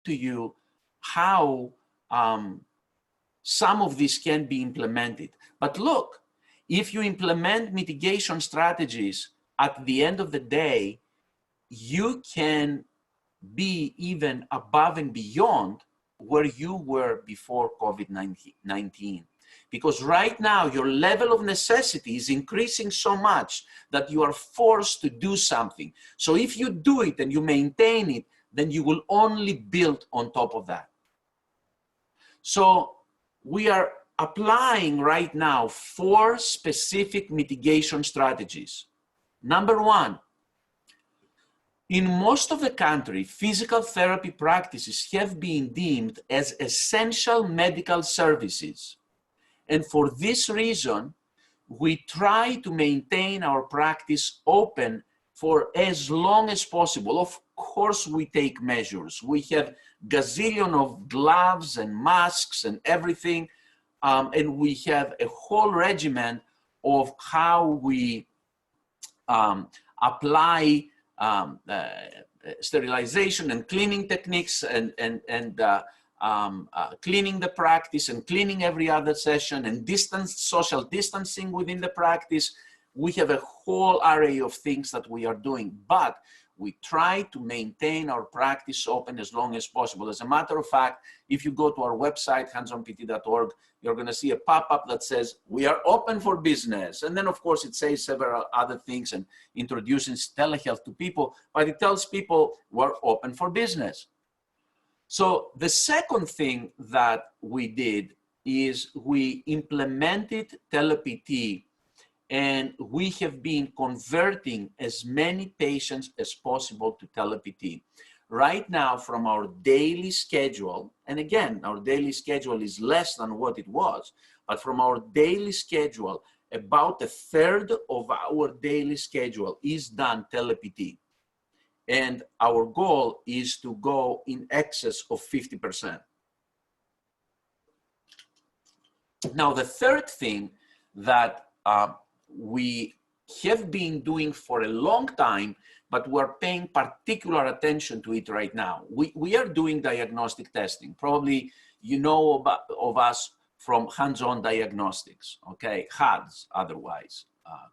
to you how some of this can be implemented. But look, if you implement mitigation strategies, at the end of the day, you can be even above and beyond where you were before COVID-19. Because right now, your level of necessity is increasing so much that you are forced to do something. So if you do it and you maintain it, then you will only build on top of that. So we are applying right now 4 specific mitigation strategies. Number 1, in most of the country, physical therapy practices have been deemed as essential medical services. And for this reason, we try to maintain our practice open for as long as possible. Of course, we take measures. We have gazillion of gloves and masks and everything. And we have a whole regimen of how we apply sterilization and cleaning techniques and cleaning the practice and cleaning every other session and social distancing within the practice. We have a whole array of things that we are doing, but we try to maintain our practice open as long as possible. As a matter of fact, if you go to our website, handsonpt.org, you're going to see a pop-up that says, we are open for business. And then, of course, it says several other things and introduces telehealth to people, but it tells people we're open for business. So the second thing that we did is we implemented TelePT, and we have been converting as many patients as possible to TelePT. Right now, from our daily schedule, and again, our daily schedule is less than what it was, but from our daily schedule, about 1/3 of our daily schedule is done TelePT. And our goal is to go in excess of 50%. Now, the third thing that we have been doing for a long time, but we're paying particular attention to it right now. We are doing diagnostic testing. Probably you know of us from hands-on diagnostics, okay? HADS, otherwise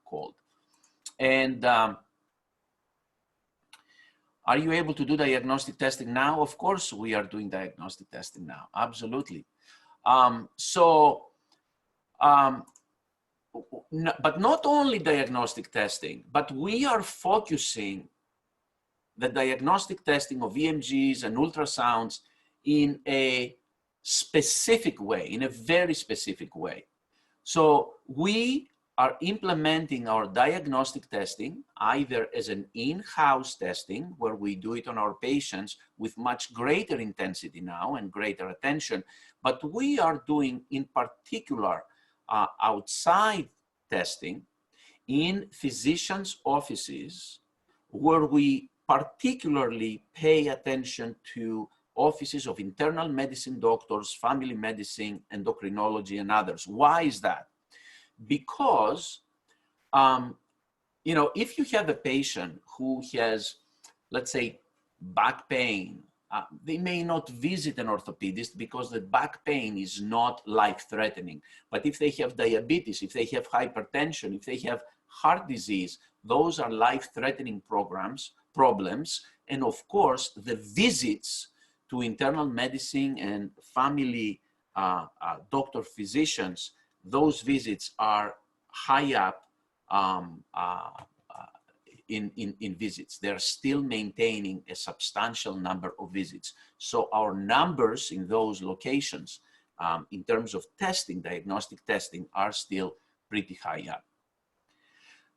called. And are you able to do diagnostic testing now? Of course, we are doing diagnostic testing now, absolutely. But not only diagnostic testing, but we are focusing the diagnostic testing of EMGs and ultrasounds in a specific way, in a very specific way. So we are implementing our diagnostic testing either as an in-house testing, where we do it on our patients with much greater intensity now and greater attention, but we are doing in particular outside testing in physicians' offices, where we particularly pay attention to offices of internal medicine doctors, family medicine, endocrinology, and others. Why is that? Because, you know, if you have a patient who has, let's say, back pain, they may not visit an orthopedist because the back pain is not life-threatening. But if they have diabetes, if they have hypertension, if they have heart disease, those are life-threatening problems. And of course, the visits to internal medicine and family doctor physicians, those visits are high up in visits. They're still maintaining a substantial number of visits. So our numbers in those locations, in terms of testing, diagnostic testing, are still pretty high up.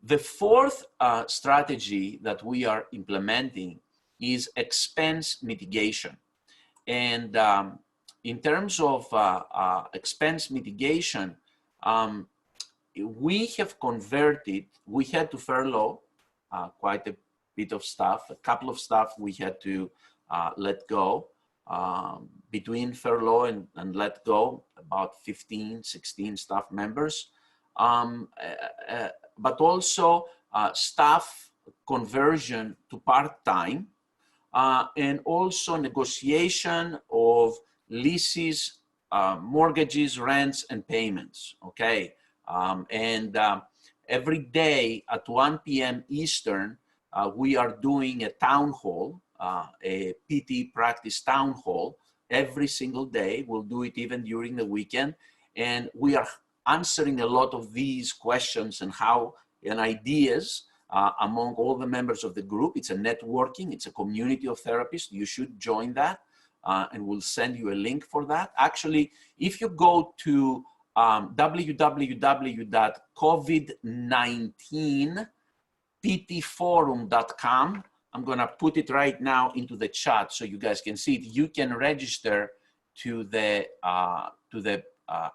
The fourth strategy that we are implementing is expense mitigation. And in terms of expense mitigation, we have converted, we had to furlough quite a bit of staff, a couple of staff we had to let go. Between furlough and let go, about 15, 16 staff members. But also staff conversion to part-time and also negotiation of leases, mortgages, rents, and payments, okay? Every day at 1 p.m. Eastern, we are doing a town hall, a PT practice town hall every single day. We'll do it even during the weekend. And we are answering a lot of these questions and how and ideas among all the members of the group. It's a networking, it's a community of therapists. You should join that, and we'll send you a link for that. Actually, if you go to www.covid19ptforum.com, I'm gonna put it right now into the chat so you guys can see it. You can register to the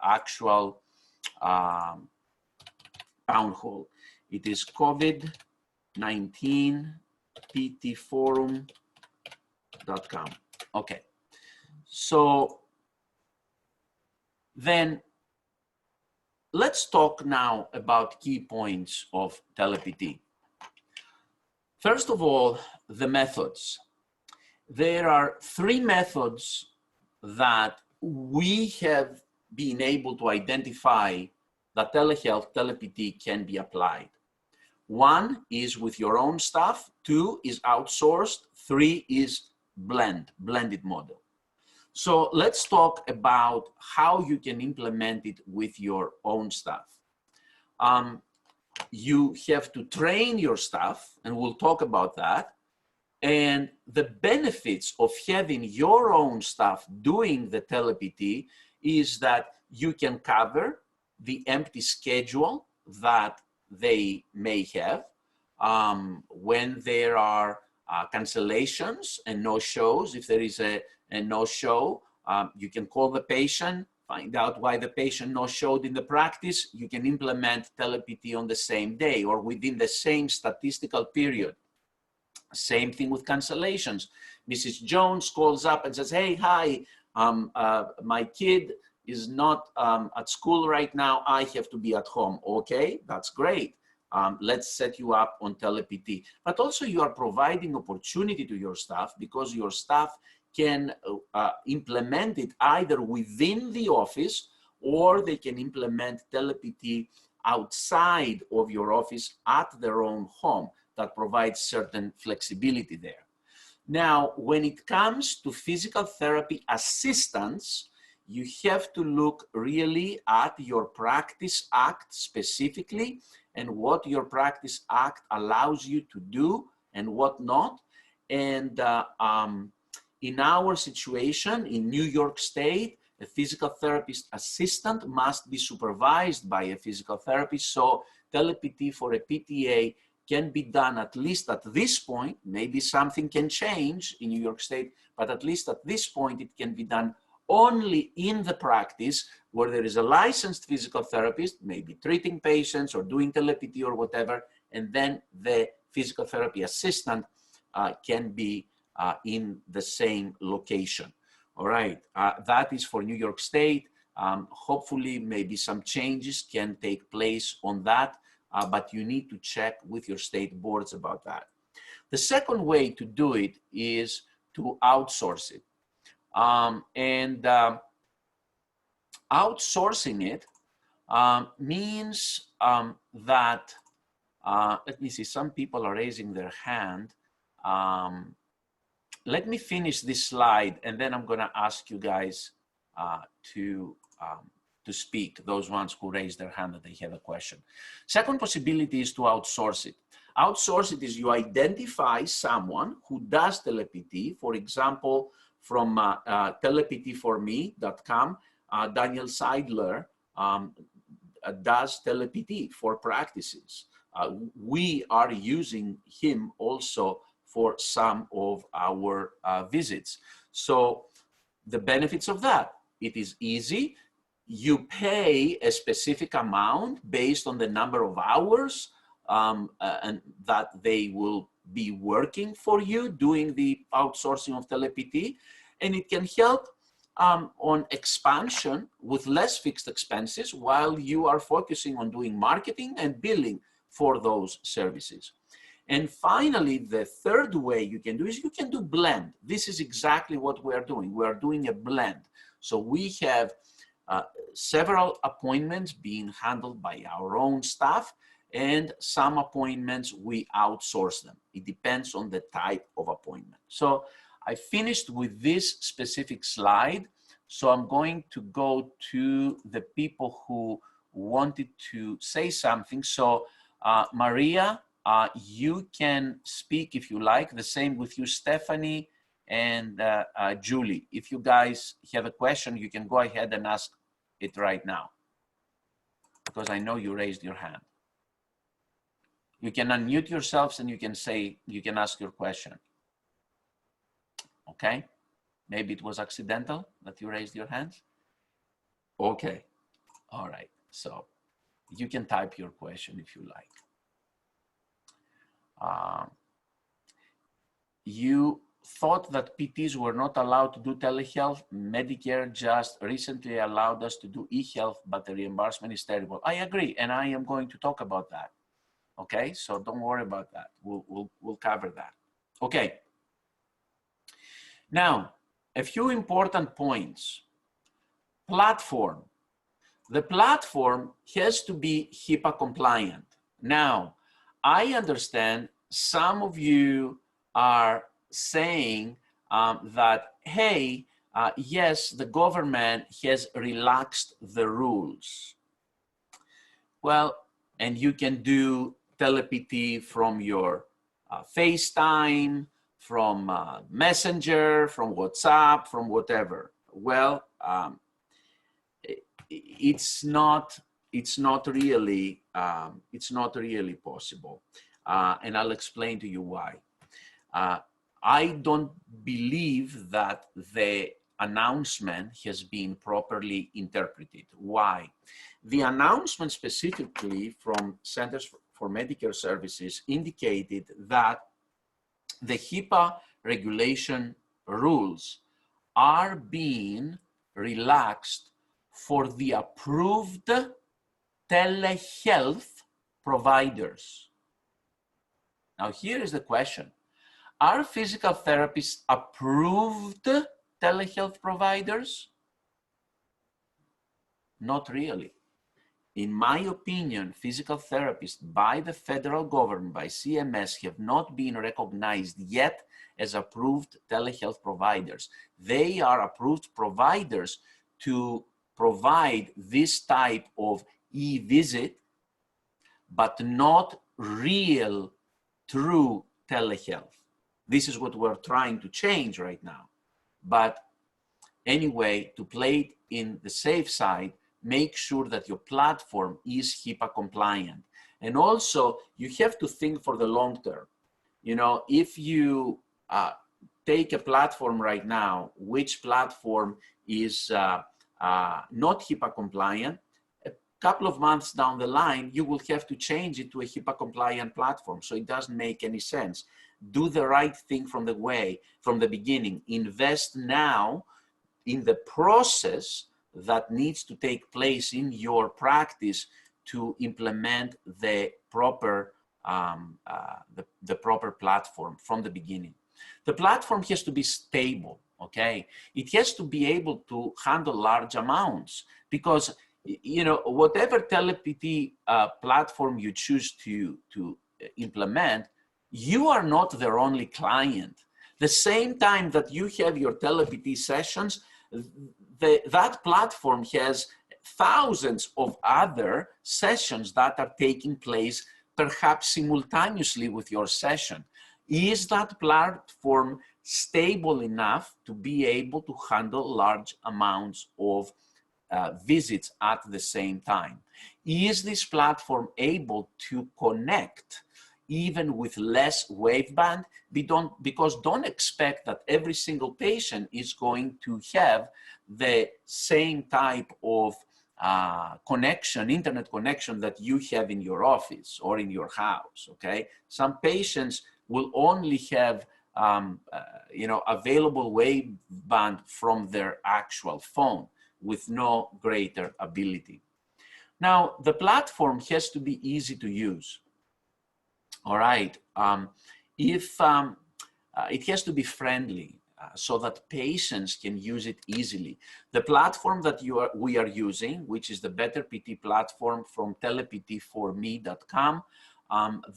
actual town hall. It is covid19ptforum.com. Okay, so then let's talk now about key points of TelePT. First of all, the methods. There are 3 methods that we have been able to identify that telehealth, TelePT can be applied. 1 is with your own staff, 2 is outsourced, 3 is blended model. So let's talk about how you can implement it with your own staff. You have to train your staff, and we'll talk about that. And the benefits of having your own staff doing the TelePT is that you can cover the empty schedule that they may have when there are cancellations and no-shows. If there is a no-show, you can call the patient, find out why the patient no-showed in the practice. You can implement TelePT on the same day or within the same statistical period. Same thing with cancellations. Mrs. Jones calls up and says, hey, hi, my kid is not at school right now. I have to be at home. Okay, that's great. Let's set you up on TelePT. But also you are providing opportunity to your staff, because your staff can implement it either within the office, or they can implement TelePT outside of your office at their own home. That provides certain flexibility there. Now, when it comes to physical therapy assistance, you have to look really at your Practice Act specifically, and what your Practice Act allows you to do and what not. And in our situation in New York State, a physical therapist assistant must be supervised by a physical therapist. So TelePT for a PTA can be done, at least at this point. Maybe something can change in New York State, but at least at this point, it can be done only in the practice where there is a licensed physical therapist, maybe treating patients or doing TelePT or whatever, and then the physical therapy assistant can be in the same location. All right, that is for New York State. Hopefully, maybe some changes can take place on that. But you need to check with your state boards about that. The second way to do it is to outsource it. Outsourcing it means that, let me see, some people are raising their hand. Let me finish this slide, and then I'm going to ask you guys to speak, those ones who raise their hand that they have a question. Second possibility is to outsource it. Outsource it is you identify someone who does TelePT. For example, from teleptforme.com, Daniel Seidler does TelePT for practices. We are using him also for some of our visits. So the benefits of that, it is easy. You pay a specific amount based on the number of hours and that they will be working for you doing the outsourcing of TelePT, and it can help on expansion with less fixed expenses while you are focusing on doing marketing and billing for those services. And finally, the third way you can do is you can do blend. This is exactly what we are doing. We are doing a blend. So we have several appointments being handled by our own staff, and some appointments we outsource them. It depends on the type of appointment. So I finished with this specific slide. So I'm going to go to the people who wanted to say something. So Maria, you can speak if you like. The same with you, Stephanie and Julie. If you guys have a question, you can go ahead and ask it right now, because I know you raised your hand. You can unmute yourselves and you can ask your question. Okay? Maybe it was accidental that you raised your hands. Okay. All right. So you can type your question if you like. You thought that PTs were not allowed to do telehealth. Medicare just recently allowed us to do e-health, but the reimbursement is terrible. I agree, and I am going to talk about that. Okay, so don't worry about that. We'll cover that. Okay. Now, a few important points. Platform. The platform has to be HIPAA compliant. Now, I understand some of you are saying that, hey, yes, the government has relaxed the rules. Well, and you can do TelePT from your FaceTime, from Messenger, from WhatsApp, from whatever. Well, it's not really possible, and I'll explain to you why. I don't believe that the announcement has been properly interpreted. Why? The announcement specifically from Centers for Medicare Services indicated that the HIPAA regulation rules are being relaxed for the approved telehealth providers. Now, here is the question. Are physical therapists approved telehealth providers? Not really. In my opinion, physical therapists by the federal government, by CMS, have not been recognized yet as approved telehealth providers. They are approved providers to provide this type of e-visit, but not real, true telehealth. This is what we're trying to change right now. But anyway, to play it in the safe side, make sure that your platform is HIPAA compliant. And also, you have to think for the long term. You know, if you take a platform right now, which platform is not HIPAA compliant, a couple of months down the line, you will have to change it to a HIPAA compliant platform. So it doesn't make any sense. Do the right thing from the beginning. Invest now in the process that needs to take place in your practice to implement the proper proper platform from the beginning. The platform has to be stable, okay? It has to be able to handle large amounts, because, you know, whatever TelePT platform you choose to implement, you are not their only client. The same time that you have your TelePT sessions, that platform has thousands of other sessions that are taking place perhaps simultaneously with your session. Is that platform stable enough to be able to handle large amounts of visits at the same time? Is this platform able to connect even with less waveband? Because don't expect that every single patient is going to have the same type of connection, internet connection that you have in your office or in your house, okay? Some patients will only have you know, available waveband from their actual phone with no greater ability. Now, the platform has to be easy to use. All right. If it has to be friendly so that patients can use it easily. The platform that we are using, which is the Better PT platform from teleptforme.com,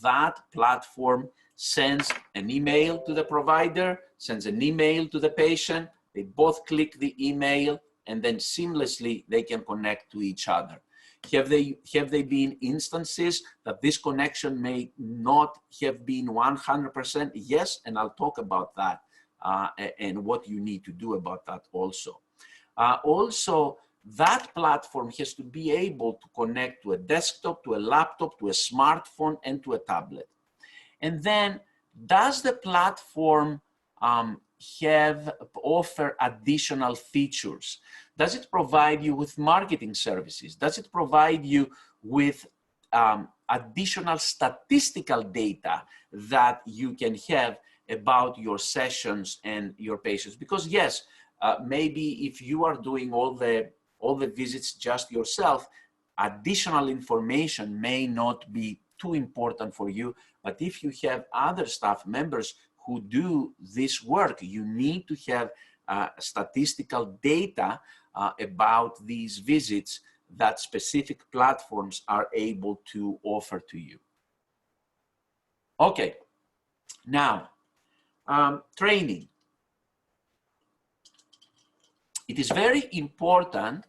that platform sends an email to the provider, sends an email to the patient. They both click the email, and then seamlessly they can connect to each other. Have they been instances that this connection may not have been 100%? Yes, and I'll talk about that and what you need to do about that also. Also, that platform has to be able to connect to a desktop, to a laptop, to a smartphone, and to a tablet. And then, does the platform offer additional features? Does it provide you with marketing services? Does it provide you with additional statistical data that you can have about your sessions and your patients? Because yes, maybe if you are doing all the visits just yourself, additional information may not be too important for you. But if you have other staff members who do this work, you need to have statistical data about these visits that specific platforms are able to offer to you. Okay, now, training. It is very important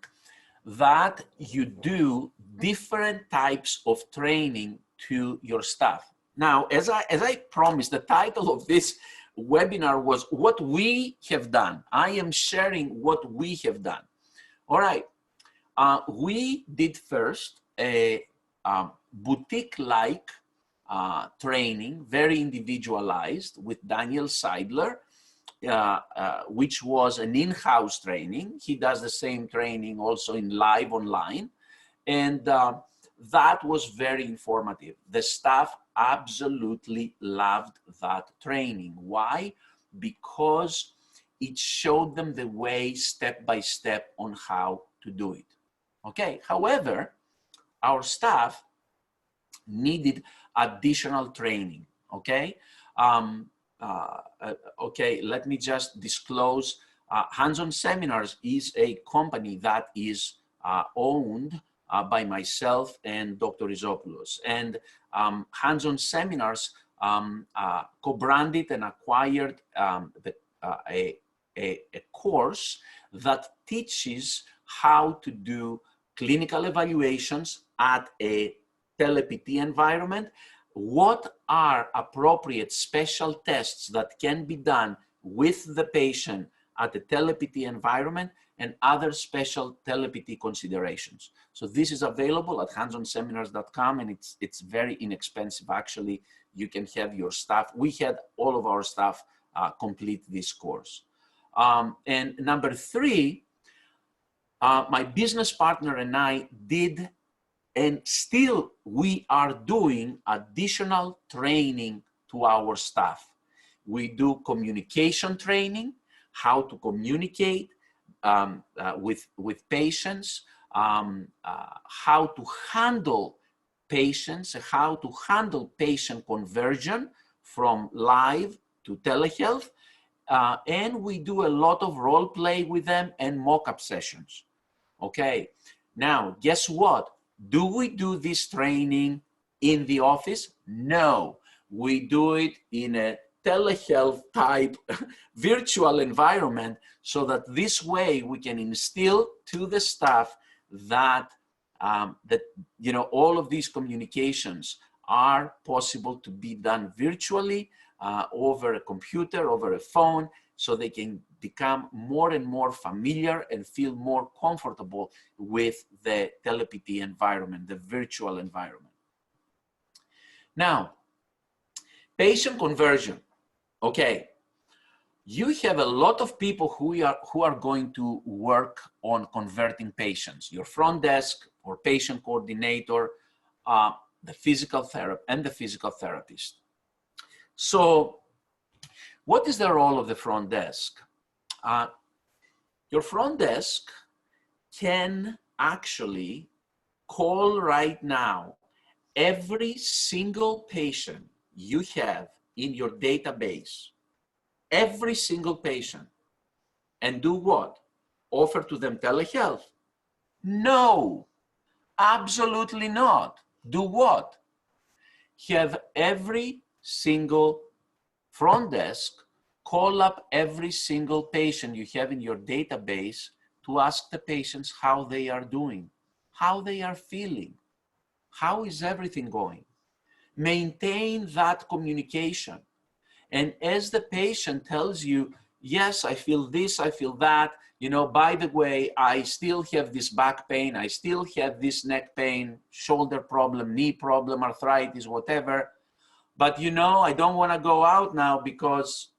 that you do different types of training to your staff. Now, as I promised, the title of this webinar was What We Have Done. I am sharing what we have done. All right. We did first a boutique-like training, very individualized, with Daniel Seidler, which was an in-house training. He does the same training also in live online. And that was very informative. The staff absolutely loved that training. Why? Because it showed them the way step by step on how to do it. Okay, however, our staff needed additional training. Okay, okay, let me just disclose. Hands-on Seminars is a company that is owned by myself and Dr. Rizopoulos. And Hands-on Seminars co-branded and acquired a course that teaches how to do clinical evaluations at a TelePT environment. What are appropriate special tests that can be done with the patient at the TelePT environment, and other special TelePT considerations. So this is available at handsonseminars.com, and it's very inexpensive. Actually, you can have your staff. We had all of our staff complete this course. And number three, my business partner and I did, and still we are doing, additional training to our staff. We do communication training, how to communicate with patients, how to handle patients, how to handle patient conversion from live to telehealth. And we do a lot of role play with them and mock-up sessions. Okay, now guess what? Do we do this training in the office? No, we do it in a telehealth type virtual environment, so that this way we can instill to the staff that you know, all of these communications are possible to be done virtually over a computer, over a phone, so they can become more and more familiar and feel more comfortable with the TelePT environment, the virtual environment. Now, patient conversion. Okay, you have a lot of people who are going to work on converting patients. Your front desk or patient coordinator, the physical therapist, and the physical therapist. So, what is the role of the front desk? Your front desk can actually call right now every single patient you have in your database every single patient and do what? Offer to them telehealth? No, absolutely not. Do what? Have every single front desk call up every single patient you have in your database to ask the patients how they are doing, how they are feeling, how is everything going. Maintain that communication. And as the patient tells you, yes, I feel this, I feel that, you know, by the way, I still have this back pain, I still have this neck pain, shoulder problem, knee problem, arthritis, whatever. But you know, I don't want to go out now because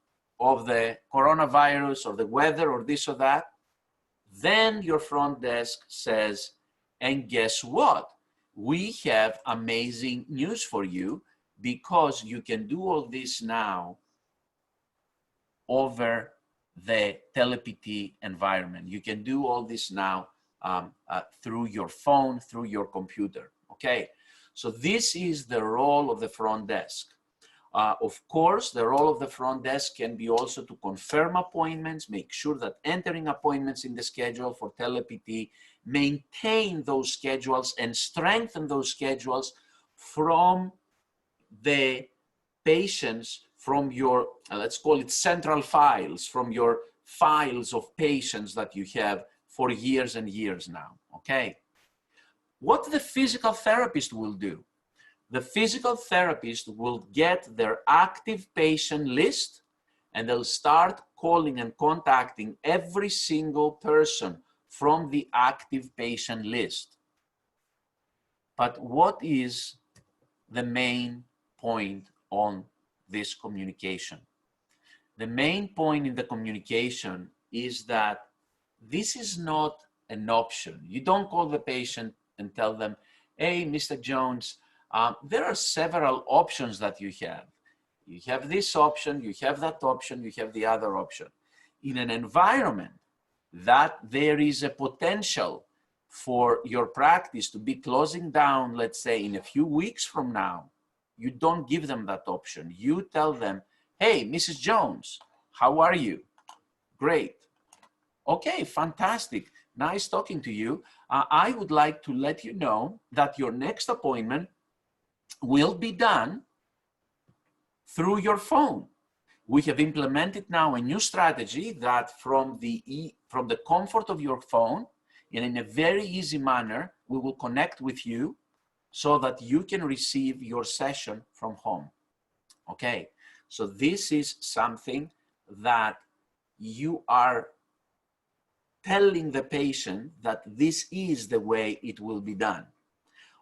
of the coronavirus or the weather or this or that. Then your front desk says, and guess what? We have amazing news for you because you can do all this now over the TelePT environment. You can do all this now through your phone, through your computer, okay? So this is the role of the front desk. Of course, the role of the front desk can be also to confirm appointments, make sure that entering appointments in the schedule for TelePT, maintain those schedules and strengthen those schedules from the patients, from your, let's call it central files, from your files of patients that you have for years and years now, okay? What the physical therapist will do? The physical therapist will get their active patient list and they'll start calling and contacting every single person from the active patient list. But what is the main point on this communication? The main point in the communication is that this is not an option. You don't call the patient and tell them, hey, Mr. Jones, there are several options that you have. You have this option, you have that option, you have the other option. In an environment that there is a potential for your practice to be closing down, let's say in a few weeks from now, you don't give them that option. You tell them, hey, Mrs. Jones, how are you? Great. Okay, fantastic. Nice talking to you. I would like to let you know that your next appointment will be done through your phone. We have implemented now a new strategy that from the comfort of your phone and in a very easy manner, we will connect with you so that you can receive your session from home. Okay, so this is something that you are telling the patient that this is the way it will be done.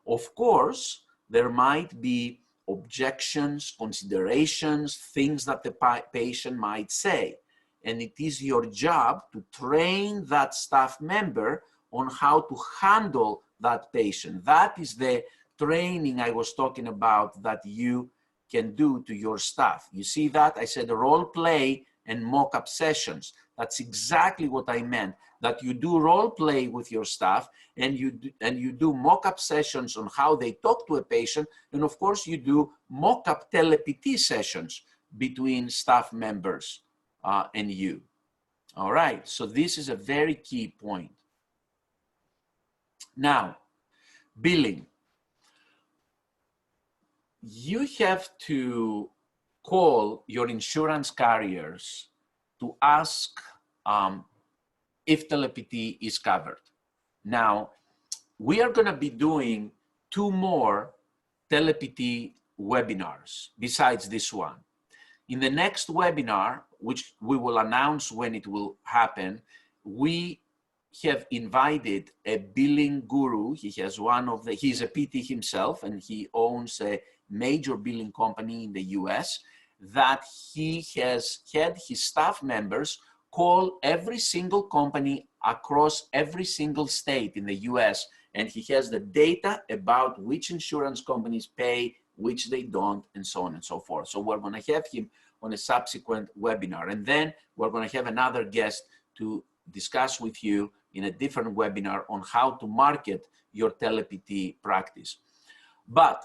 Of course, there might be objections, considerations, things that the patient might say. And it is your job to train that staff member on how to handle that patient. That is the training I was talking about that you can do to your staff. You see that? I said role play and mock-up sessions. That's exactly what I meant, that you do role play with your staff and you do mock-up sessions on how they talk to a patient. And of course, you do mock-up TelePT sessions between staff members and you. All right, so this is a very key point. Now, billing. You have to call your insurance carriers to ask if TelePT is covered. Now, we are going to be doing 2 more TelePT webinars besides this one. In the next webinar, which we will announce when it will happen, we have invited a billing guru. He has he's a PT himself and he owns a major billing company in the US, that he has had his staff members call every single company across every single state in the US, and he has the data about which insurance companies pay, which they don't, and so on and so forth. So we're going to have him on a subsequent webinar, and then we're going to have another guest to discuss with you in a different webinar on how to market your TelePT practice. But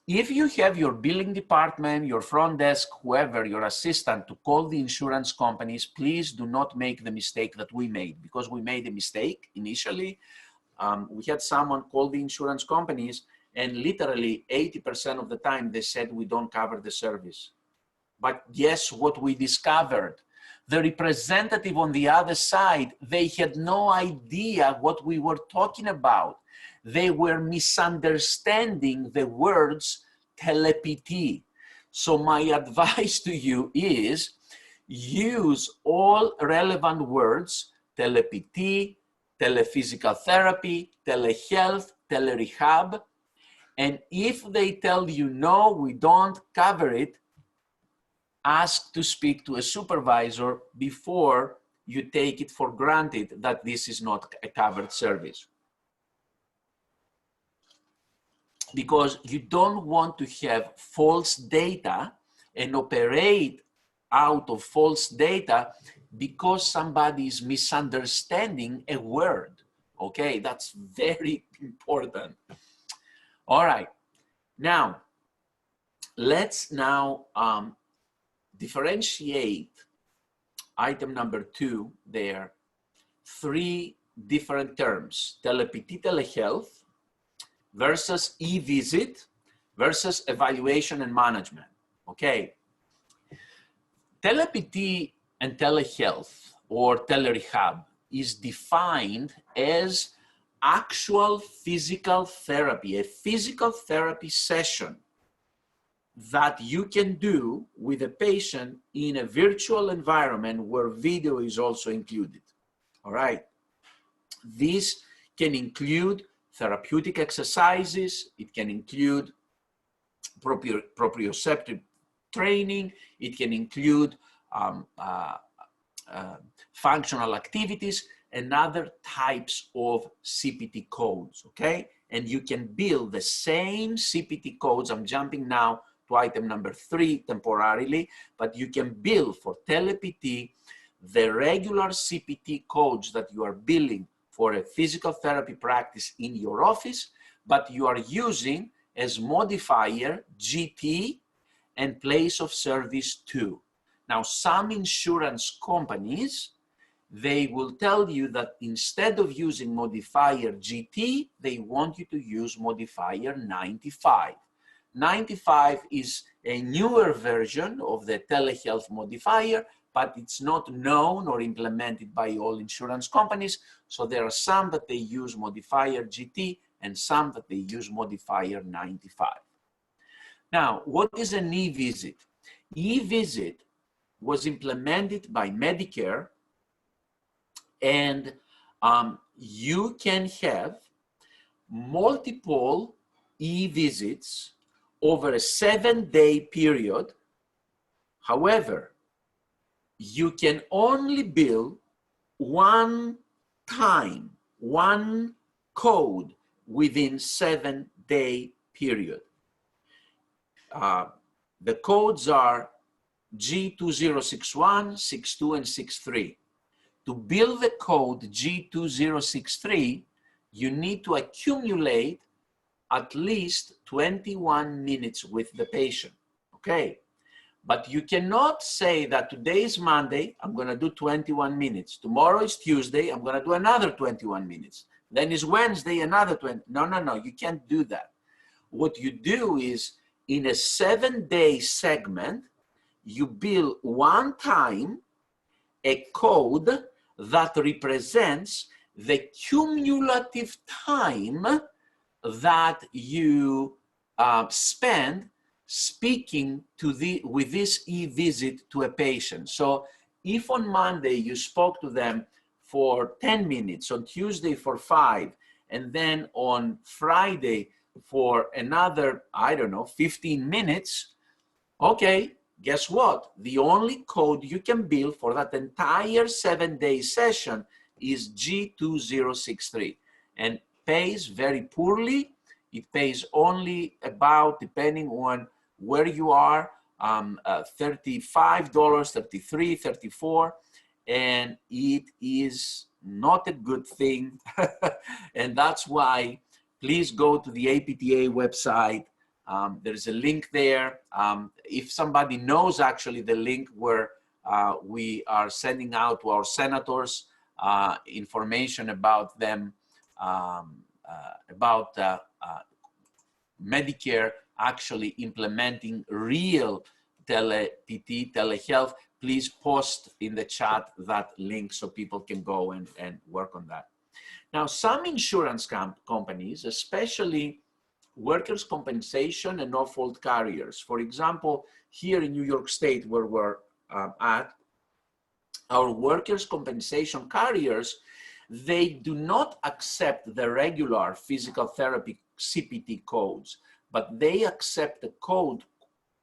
If you have your billing department, your front desk, whoever, your assistant to call the insurance companies, please do not make the mistake that we made, because we made a mistake initially. We had someone call the insurance companies, and literally 80% of the time they said we don't cover the service. But guess what we discovered? The representative on the other side, they had no idea what we were talking about. They were misunderstanding the words TelePT. So my advice to you is use all relevant words: TelePT, telephysical therapy, telehealth, telerehab. And if they tell you, no, we don't cover it, ask to speak to a supervisor before you take it for granted that this is not a covered service. Because you don't want to have false data and operate out of false data because somebody is misunderstanding a word. Okay, that's very important. All right, now let's now differentiate item number 2 there. 3 different terms: TelePT, telehealth, versus e-visit, versus evaluation and management. Okay. TelePT and telehealth or telerehab is defined as actual physical therapy, a physical therapy session that you can do with a patient in a virtual environment where video is also included. All right. This can include therapeutic exercises. It can include proprioceptive training. It can include functional activities and other types of CPT codes, okay? And you can build the same CPT codes. I'm jumping now to item number 3 temporarily, but you can build for TelePT the regular CPT codes that you are billing for a physical therapy practice in your office, but you are using as modifier GT and place of service 2. Now, some insurance companies, they will tell you that instead of using modifier GT, they want you to use modifier 95. 95 is a newer version of the telehealth modifier, but it's not known or implemented by all insurance companies. So there are some that they use modifier GT and some that they use modifier 95. Now, what is an e-visit? E-visit was implemented by Medicare, and you can have multiple e-visits over a 7-day period. However, you can only bill one time, one code within 7-day period. The codes are G2061, 62, and 63. To bill the code G2063, you need to accumulate at least 21 minutes with the patient, okay? But you cannot say that today is Monday, I'm gonna do 21 minutes. Tomorrow is Tuesday, I'm gonna do another 21 minutes. Then is Wednesday, another 20. No, you can't do that. What you do is, in a 7-day segment, you bill one time a code that represents the cumulative time that you spend speaking to with this e-visit to a patient. So if on Monday you spoke to them for 10 minutes, on Tuesday for 5, and then on Friday for another, I don't know, 15 minutes, okay, guess what? The only code you can bill for that entire 7-day session is G2063, and pays very poorly. It pays only about, depending on where you are, $35, $33, $34, and it is not a good thing. And that's why please go to the APTA website, There is a link there. If somebody knows actually the link where we are sending out to our senators information about them, about Medicare actually implementing real TelePT, telehealth, please post in the chat that link so people can go and work on that. Now, some insurance companies, especially workers' compensation and no-fault carriers, for example, here in New York State where we're at, our workers' compensation carriers, they do not accept the regular physical therapy CPT codes, but they accept the code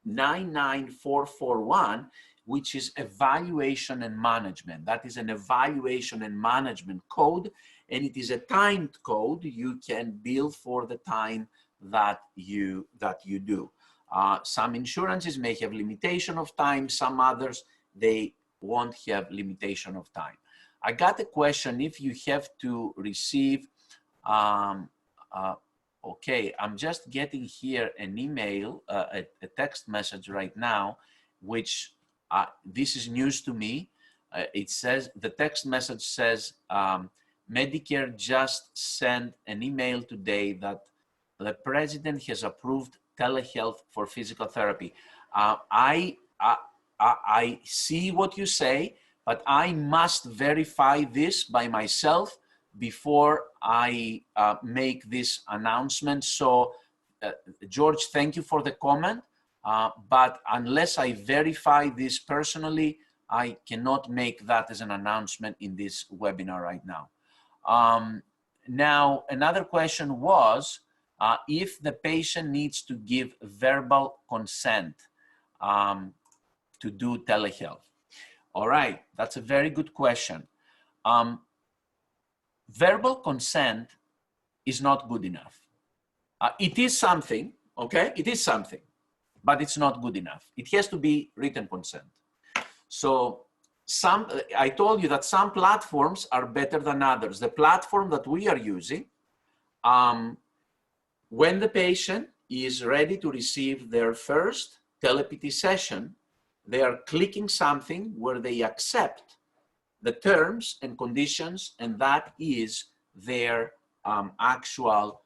99441, which is evaluation and management. That is an evaluation and management code, and it is a timed code. You can bill for the time that you do. Some insurances may have limitation of time, some others, they won't have limitation of time. I got a question, if you have to receive, okay, I'm just getting here an email, a text message right now, which this is news to me. It says, the text message says, Medicare just sent an email today that the president has approved telehealth for physical therapy. I see what you say, but I must verify this by myself before I make this announcement. So, George, thank you for the comment. But unless I verify this personally, I cannot make that as an announcement in this webinar right now. Now, another question was, if the patient needs to give verbal consent to do telehealth. All right, that's a very good question. Verbal consent is not good enough. It is something, okay? It is something, but it's not good enough. It has to be written consent. So I told you that some platforms are better than others. The platform that we are using, when the patient is ready to receive their first TelePT session, they are clicking something where they accept the terms and conditions, and that is their actual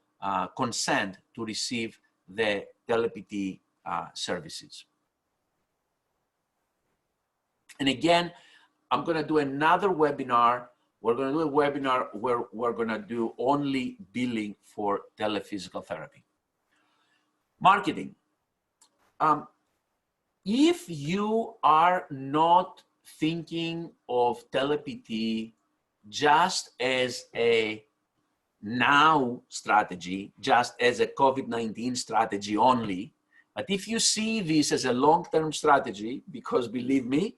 consent to receive the TelePT services. And again, I'm going to do another webinar. We're going to do a webinar where we're going to do only billing for telephysical therapy. Marketing. If you are not thinking of TelePT just as a now strategy, just as a COVID-19 strategy only, but if you see this as a long-term strategy, because believe me,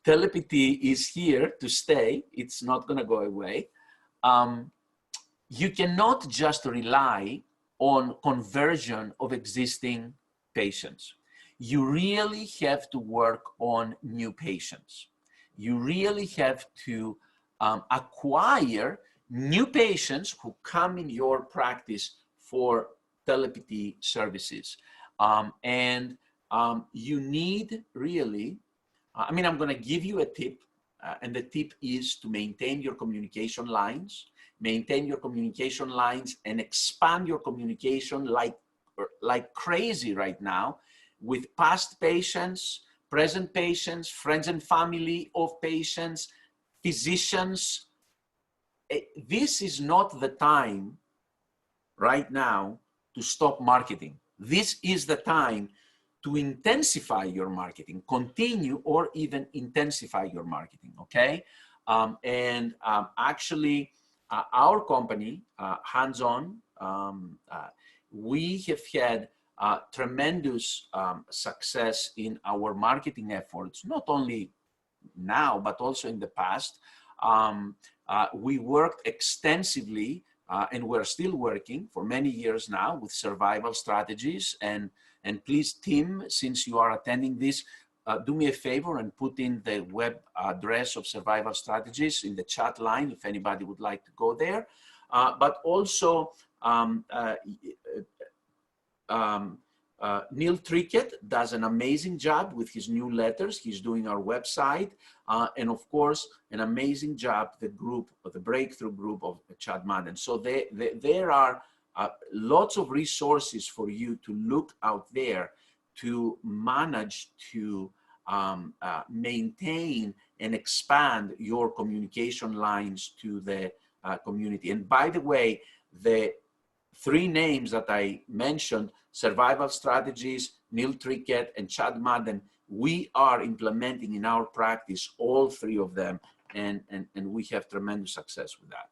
TelePT is here to stay, it's not going to go away, you cannot just rely on conversion of existing patients. You really have to work on new patients. You really have to acquire new patients who come in your practice for TelePT services. You need really, I'm going to give you a tip, and the tip is to maintain your communication lines, and expand your communication like crazy right now with past patients, present patients, friends and family of patients, physicians. This is not the time right now to stop marketing. This is the time to intensify your marketing, continue or even intensify your marketing, okay? Actually, our company, Hands-On, we have had tremendous success in our marketing efforts, not only now, but also in the past. We worked extensively, and we're still working for many years now with survival strategies. And please, Tim, since you are attending this, do me a favor and put in the web address of survival strategies in the chat line if anybody would like to go there. But also, Neil Trickett does an amazing job with his newsletters. He's doing our website. And of course, an amazing job, the group, the breakthrough group of Chad Madden. So there are lots of resources for you to look out there to manage to maintain and expand your communication lines to the community. And by the way, the three names that I mentioned, Survival Strategies, Neil Trickett, and Chad Madden, we are implementing in our practice all three of them, and we have tremendous success with that.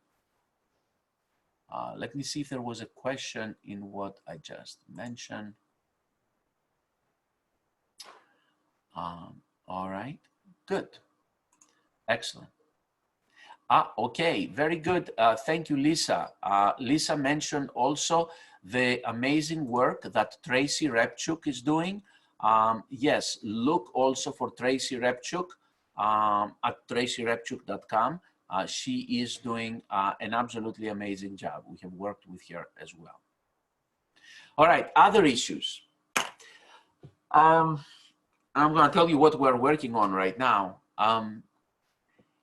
Let me see if there was a question in what I just mentioned. All right, good, excellent. Okay, very good. Thank you, Lisa. Lisa mentioned also the amazing work that Tracy Repchuk is doing. Yes, look also for Tracy Repchuk at tracyrepchuk.com. She is doing an absolutely amazing job. We have worked with her as well. All right, other issues. I'm going to tell you what we're working on right now.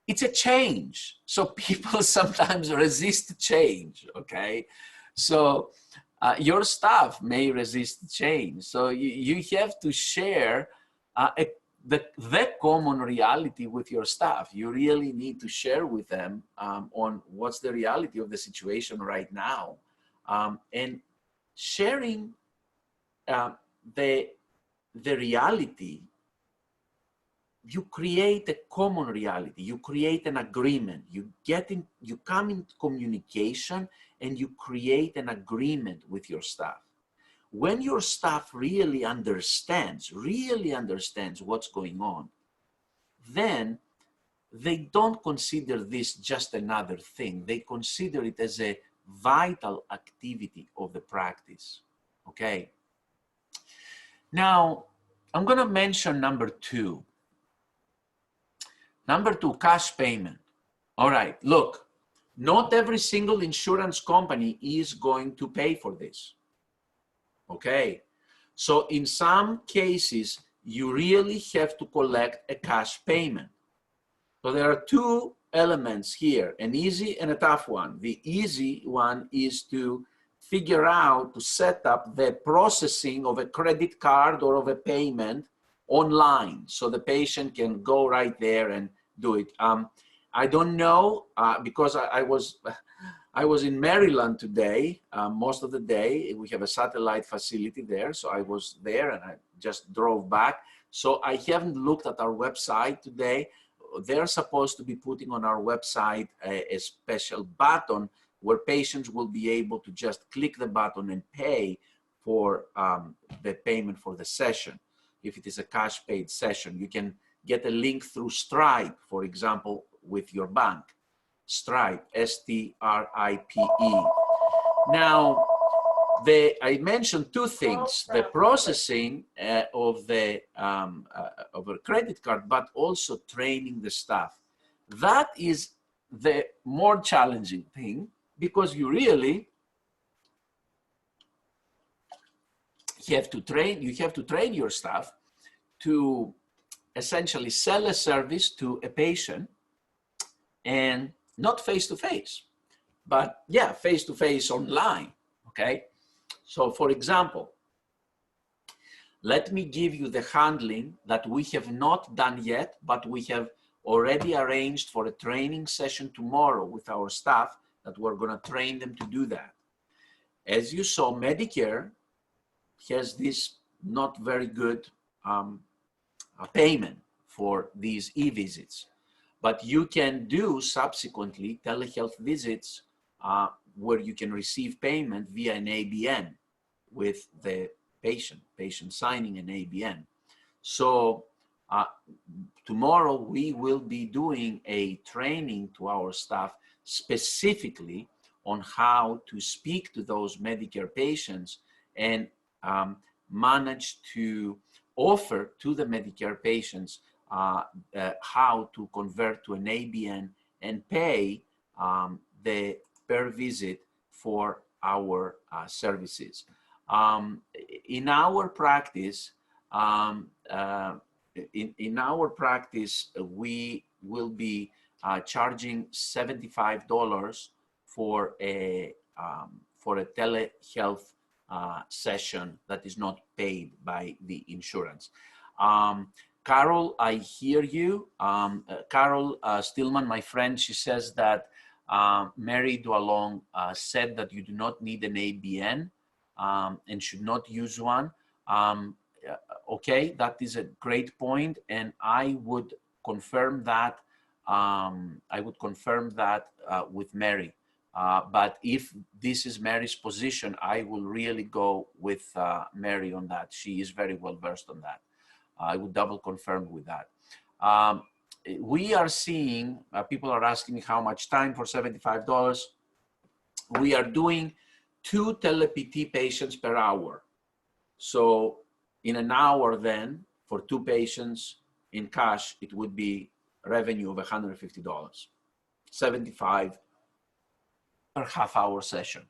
It's a change. So people sometimes resist change, okay? So your staff may resist change. So you have to share the common reality with your staff. You really need to share with them on what's the reality of the situation right now. And sharing the reality, you create a common reality, you create an agreement, you come in communication and you create an agreement with your staff. When your staff really understands what's going on, then they don't consider this just another thing. They consider it as a vital activity of the practice, okay? Now, I'm gonna mention number two. Number two, cash payment. All right, look, not every single insurance company is going to pay for this, okay? So in some cases, you really have to collect a cash payment. So there are two elements here, an easy and a tough one. The easy one is to figure out, to set up the processing of a credit card or of a payment online, so the patient can go right there and do it. I don't know because I was in Maryland today, most of the day. We have a satellite facility there, so I was there and I just drove back. So I haven't looked at our website today. They're supposed to be putting on our website a special button where patients will be able to just click the button and pay for the payment for the session. If it is a cash paid session, you can get a link through Stripe, for example, with your bank. Stripe, S-T-R-I-P-E. Now, I mentioned two things: the processing of a credit card, but also training the staff. That is the more challenging thing, because you really have to train your staff to essentially sell a service to a patient, and not face-to-face, but yeah, face-to-face online, okay? So for example, let me give you the handling that we have not done yet, but we have already arranged for a training session tomorrow with our staff that we're gonna train them to do that. As you saw, Medicare has this not very good payment for these e-visits, but you can do subsequently telehealth visits where you can receive payment via an ABN with the patient signing an ABN. So tomorrow we will be doing a training to our staff specifically on how to speak to those Medicare patients and manage to offer to the Medicare patients how to convert to an ABN and pay the per visit for our services. In our practice, we will be charging $75 for a telehealth session that is not paid by the insurance. Carol, I hear you. Carol Stillman, my friend, she says that Mary Dualong said that you do not need an ABN and should not use one. Okay, that is a great point, and I would confirm that. With Mary. But if this is Mary's position, I will really go with Mary on that. She is very well versed on that. I would double confirm with that. We are seeing, people are asking me how much time for $75. We are doing 2 TelePT patients per hour. So in an hour then, for 2 patients in cash, it would be revenue of $150. 75 per half-hour session.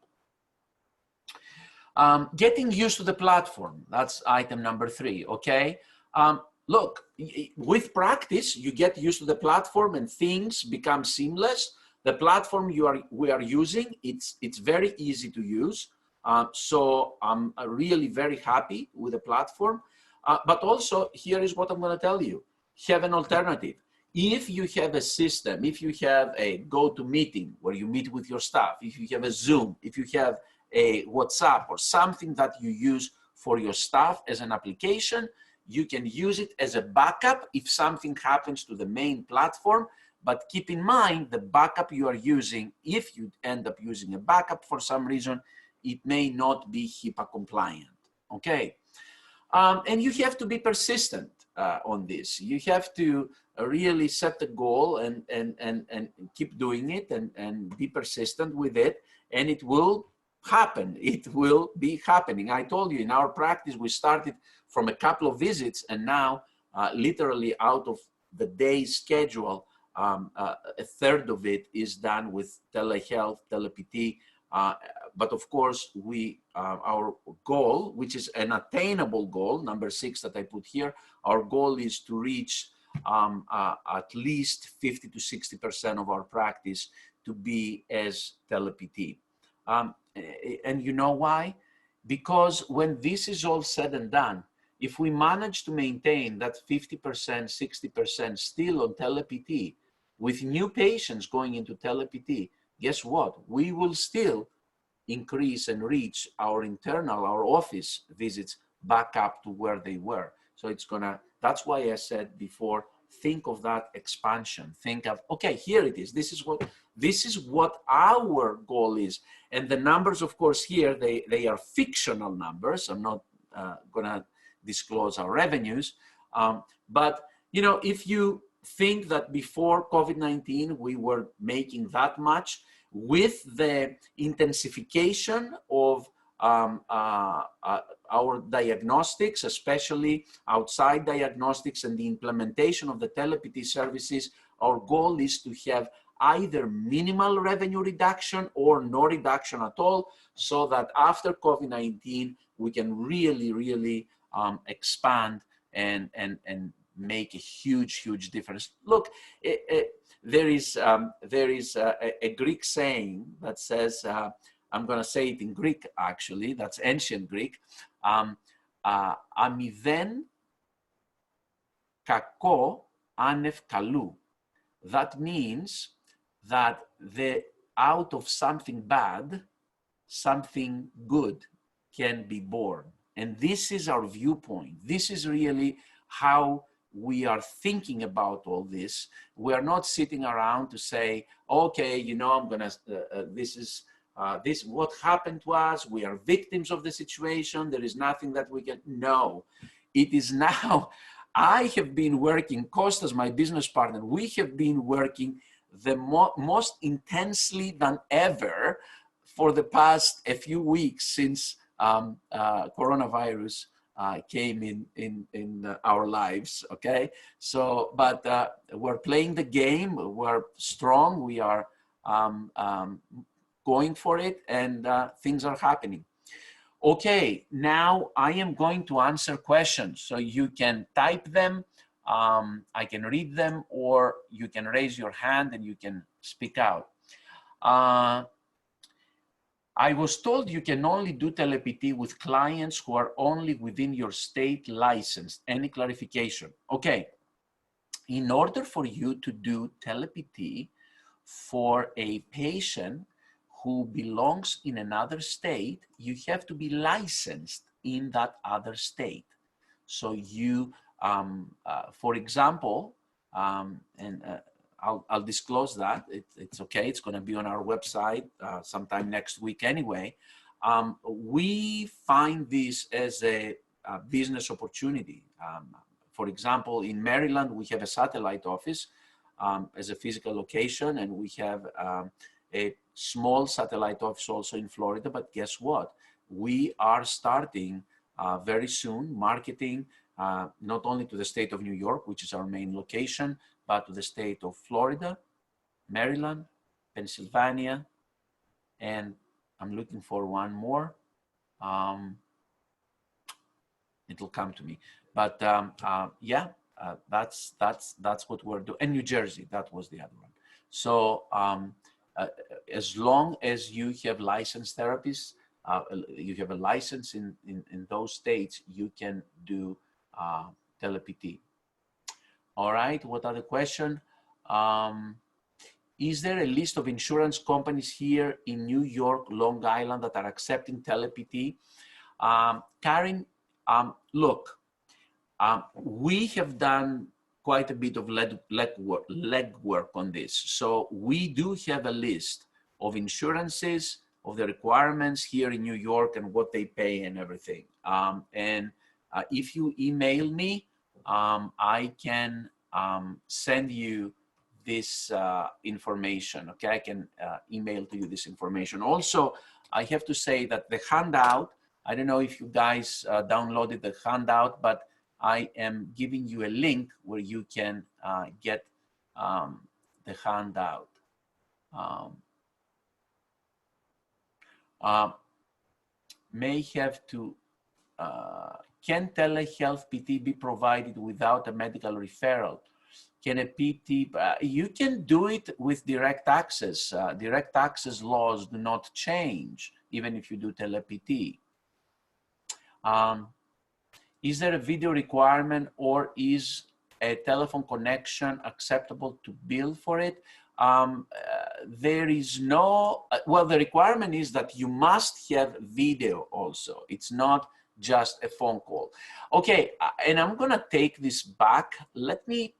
Getting used to the platform, that's item number 3, okay? Look, with practice, you get used to the platform and things become seamless. The platform we are using, it's very easy to use. So I'm really very happy with the platform. But also, here is what I'm going to tell you. Have an alternative. If you have a system, if you have a GoToMeeting where you meet with your staff, if you have a Zoom, if you have a WhatsApp or something that you use for your staff as an application, you can use it as a backup if something happens to the main platform. But keep in mind the backup you are using, if you end up using a backup for some reason, it may not be HIPAA compliant, okay? And you have to be persistent on this. You have to really set a goal and keep doing it and be persistent with it, and it will happen. It will be happening. I told you in our practice, we started from a couple of visits, and now literally out of the day's schedule, a third of it is done with telehealth, TelePT. But of course, our goal, which is an attainable goal, number 6 that I put here, our goal is to reach at least 50 to 60% of our practice to be as TelePT. And you know why? Because when this is all said and done, if we manage to maintain that 50%, 60% still on TelePT, with new patients going into TelePT, guess what? We will still increase and reach our office visits back up to where they were. So that's why I said before, think of that expansion. Think of, okay, here it is. This is what our goal is. And the numbers, of course, here, they are fictional numbers. I'm not gonna disclose our revenues. But, you know, if you think that before COVID-19, we were making that much, with the intensification of our diagnostics, especially outside diagnostics, and the implementation of the TelePT services, our goal is to have either minimal revenue reduction or no reduction at all, so that after COVID-19, we can really expand and make a huge difference. Look, there is a Greek saying that says, I'm going to say it in Greek, actually, that's ancient Greek, amidhen kako anev kalou. That means that out of something bad, something good can be born. And this is our viewpoint. This is really how we are thinking about all this. We are not sitting around to say, okay, you know, I'm gonna, this what happened to us. We are victims of the situation. There is nothing that we can, no. It is now, I have been working, Kostas, my business partner, we have been working the most intensely than ever for the past a few weeks since coronavirus came in our lives, okay? So, but we're playing the game, we're strong, we are going for it, and things are happening. Okay, now I am going to answer questions. So you can type them, I can read them, or you can raise your hand and you can speak out. I was told you can only do TelePT with clients who are only within your state license. Any clarification? Okay, in order for you to do TelePT for a patient who belongs in another state, you have to be licensed in that other state. So you, for example, I'll disclose that. It's okay. It's going to be on our website sometime next week anyway. We find this as a business opportunity. For example, in Maryland, we have a satellite office as a physical location, and we have a small satellite office also in Florida. But guess what? We are starting very soon marketing not only to the state of New York, which is our main location, but to the state of Florida, Maryland, Pennsylvania, and I'm looking for one more. It'll come to me. But yeah, that's what we're doing. And New Jersey, that was the other one. So as long as you have licensed therapists, you have a license in those states, you can do TelePT. All right, what other question? Is there a list of insurance companies here in New York, Long Island that are accepting TelePT? Karen, look, we have done quite a bit of legwork on this. So we do have a list of insurances, of the requirements here in New York and what they pay and everything. If you email me, I can send you this information, okay? I can email to you this information. Also, I have to say that the handout, I don't know if you guys downloaded the handout, but I am giving you a link where you can get the handout. May have to, can telehealth PT be provided without a medical referral? Can a PT, you can do it with direct access. Direct access laws do not change, even if you do TelePT. Is there a video requirement, or is a telephone connection acceptable to bill for it? There is no, well, the requirement is that you must have video also. It's not just a phone call. Okay, and I'm gonna take this back. Let me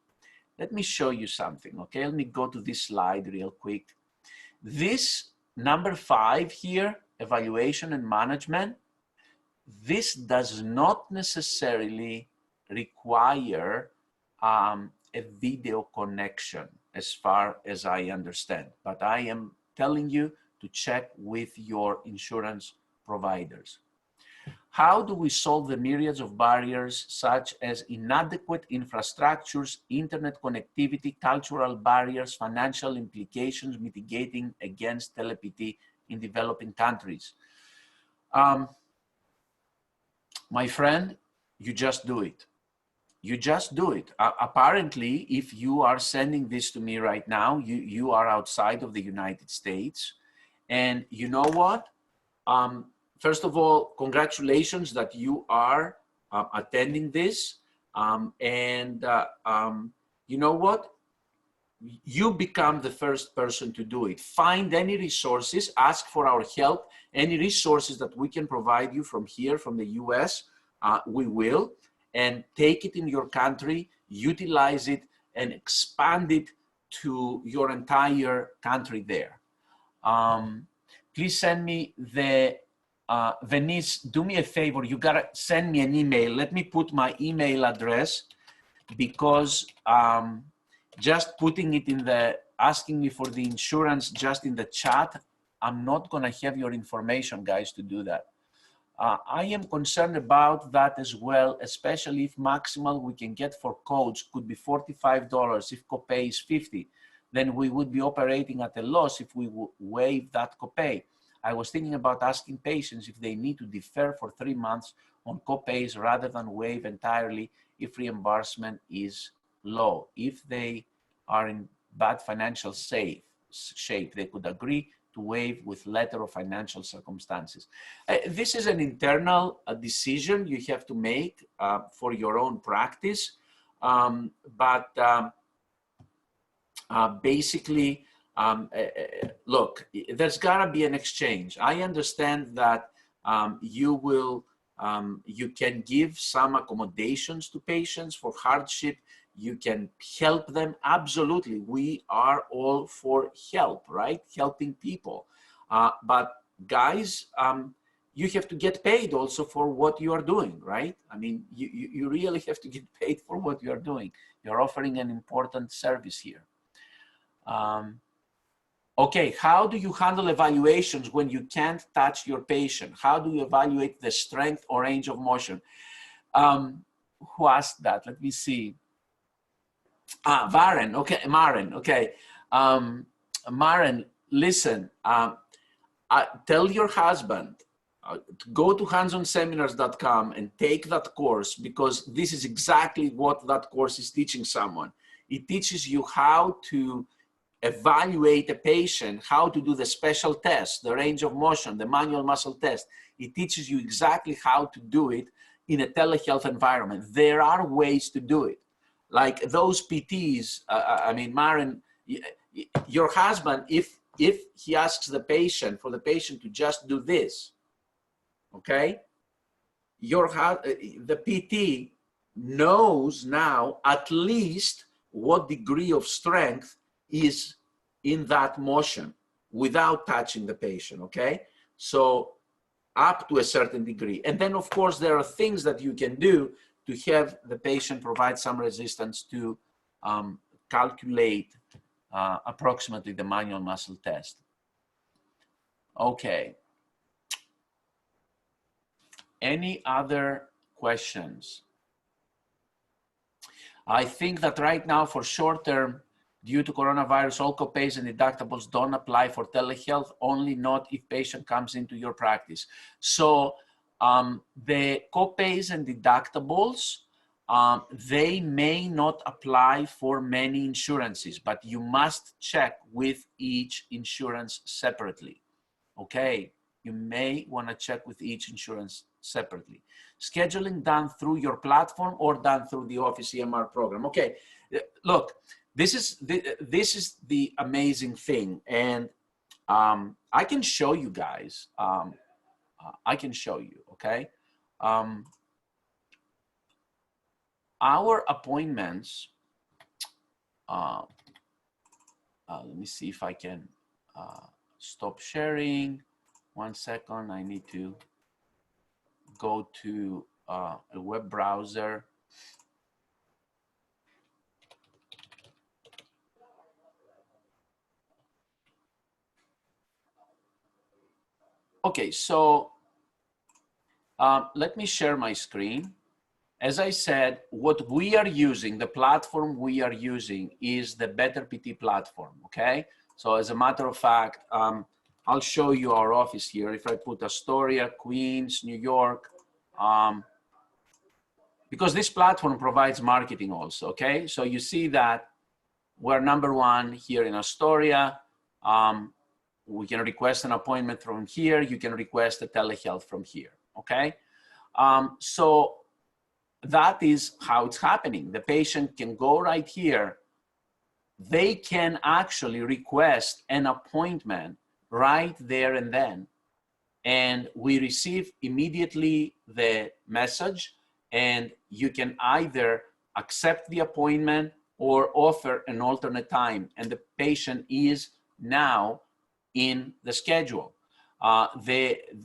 show you something, okay? Let me go to this slide real quick. This number 5 here, evaluation and management, this does not necessarily require a video connection as far as I understand, but I am telling you to check with your insurance providers. How do we solve the myriads of barriers such as inadequate infrastructures, internet connectivity, cultural barriers, financial implications, mitigating against TelePT in developing countries? My friend, you just do it. You just do it. Apparently, if you are sending this to me right now, you are outside of the United States. And you know what? First of all, congratulations that you are attending this. You know what? You become the first person to do it. Find any resources, ask for our help, any resources that we can provide you from here, from the US, we will, and take it in your country, utilize it, and expand it to your entire country there. Please send me the, Venice, do me a favor, you gotta send me an email. Let me put my email address, because just putting it in the, asking me for the insurance just in the chat, I'm not gonna have your information, guys, to do that. I am concerned about that as well, especially if maximal we can get for codes could be $45. If copay is $50, then we would be operating at a loss if we waive that copay. I was thinking about asking patients if they need to defer for 3 months on copays rather than waive entirely if reimbursement is low. If they are in bad financial shape, they could agree to waive with letter of financial circumstances. This is an internal decision you have to make for your own practice. Basically, look, there's gotta be an exchange. I understand that you can give some accommodations to patients for hardship. You can help them. Absolutely. We are all for help, right? Helping people. But guys, you have to get paid also for what you are doing, right? I mean, you really have to get paid for what you are doing. You're offering an important service here. Okay, how do you handle evaluations when you can't touch your patient? How do you evaluate the strength or range of motion? Who asked that? Let me see. Maren, okay, Maren, okay. Maren, listen, tell your husband, go to handsonseminars.com and take that course, because this is exactly what that course is teaching someone. It teaches you how to evaluate a patient, how to do the special test, the range of motion, the manual muscle test. It teaches you exactly how to do it in a telehealth environment. There are ways to do it. Like those PTs, I mean, Maren, your husband, if he asks the patient, for the patient to just do this, okay? The PT knows now at least what degree of strength is in that motion without touching the patient, okay? So up to a certain degree. And then of course, there are things that you can do to have the patient provide some resistance to calculate approximately the manual muscle test. Okay. Any other questions? I think that right now for short term, due to coronavirus, all copays and deductibles don't apply for telehealth, only not if patient comes into your practice. So the copays and deductibles, they may not apply for many insurances, but you must check with each insurance separately, okay? You may want to check with each insurance separately. Scheduling done through your platform or done through the Office EMR program. Okay, look, this is the amazing thing, and I can show you guys. I can show you. Okay, our appointments. Let me see if I can stop sharing. 1 second. I need to go to a web browser. Okay, so let me share my screen. As I said, what we are using, the platform we are using is the Better PT platform, okay? So as a matter of fact, I'll show you our office here. If I put Astoria, Queens, New York, because this platform provides marketing also, okay? So you see that we're #1 here in Astoria. We can request an appointment from here. You can request a telehealth from here, okay? So that is how it's happening. The patient can go right here. They can actually request an appointment right there and then. And we receive immediately the message, and you can either accept the appointment or offer an alternate time. And the patient is now in the schedule.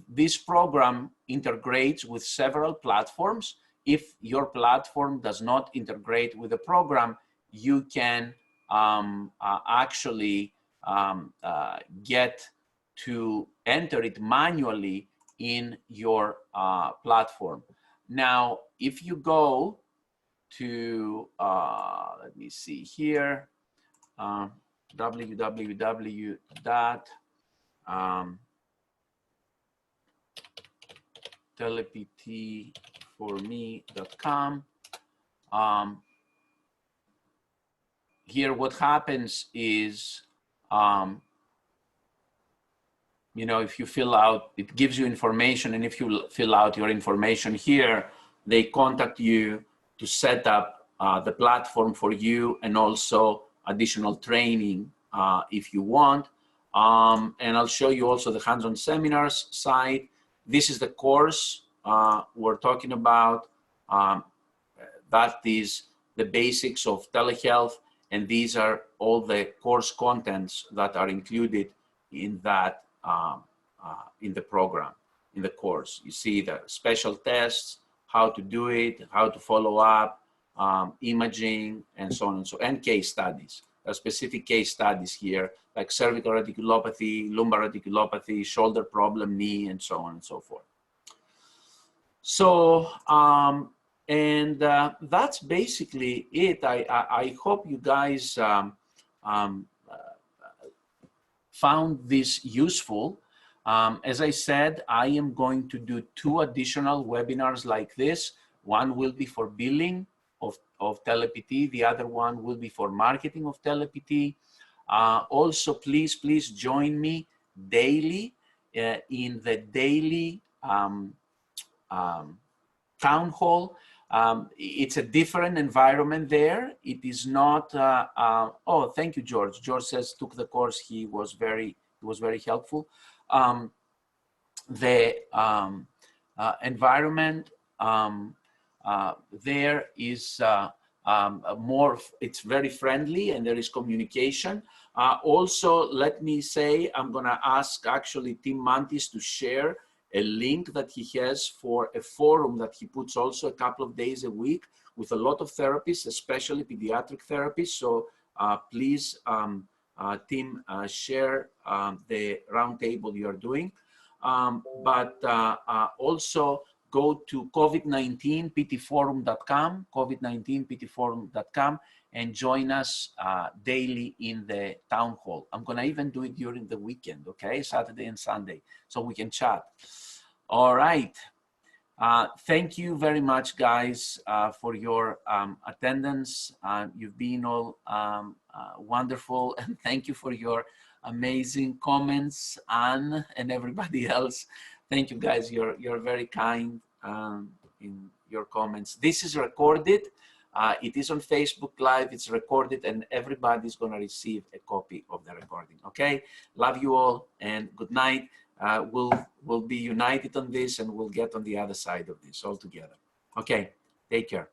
This program integrates with several platforms. If your platform does not integrate with the program, you can actually get to enter it manually in your platform. Now, if you go to, let me see here, www. teleptforme.com. Here, what happens is, you know, if you fill out, it gives you information, and if you fill out your information here, they contact you to set up the platform for you, and also additional training if you want. And I'll show you also the hands-on seminars site. This is the course we're talking about. That is the basics of telehealth, and these are all the course contents that are included in that in the program, in the course. You see the special tests, how to do it, how to follow up, imaging, and so on and so on, and case studies. There are specific case studies here, like cervical radiculopathy, lumbar radiculopathy, shoulder problem, knee, and so on and so forth. So, that's basically it. I hope you guys found this useful. As I said, I am going to do 2 additional webinars like this. One will be for billing of TelePT. The other one will be for marketing of TelePT. Also, please join me daily in the daily town hall. It's a different environment there. It is not, oh, thank you, George. George says took the course. He was very helpful. The environment there is more, it's very friendly, and there is communication. Also, let me say, I'm gonna ask actually Tim Mantis to share a link that he has for a forum that he puts also a couple of days a week with a lot of therapists, especially pediatric therapists. So please, Tim, share the roundtable you are doing. But also go to COVID-19ptforum.com, COVID-19ptforum.com, and join us daily in the town hall. I'm gonna even do it during the weekend, okay? Saturday and Sunday, so we can chat. All right. Thank you very much, guys, for your attendance. You've been all wonderful, and thank you for your amazing comments, Anne and everybody else. Thank you, guys. You're very kind in your comments. This is recorded. It is on Facebook Live. It's recorded, and everybody's going to receive a copy of the recording. Okay. Love you all, and good night. We'll be united on this, and we'll get on the other side of this all together. Okay. Take care.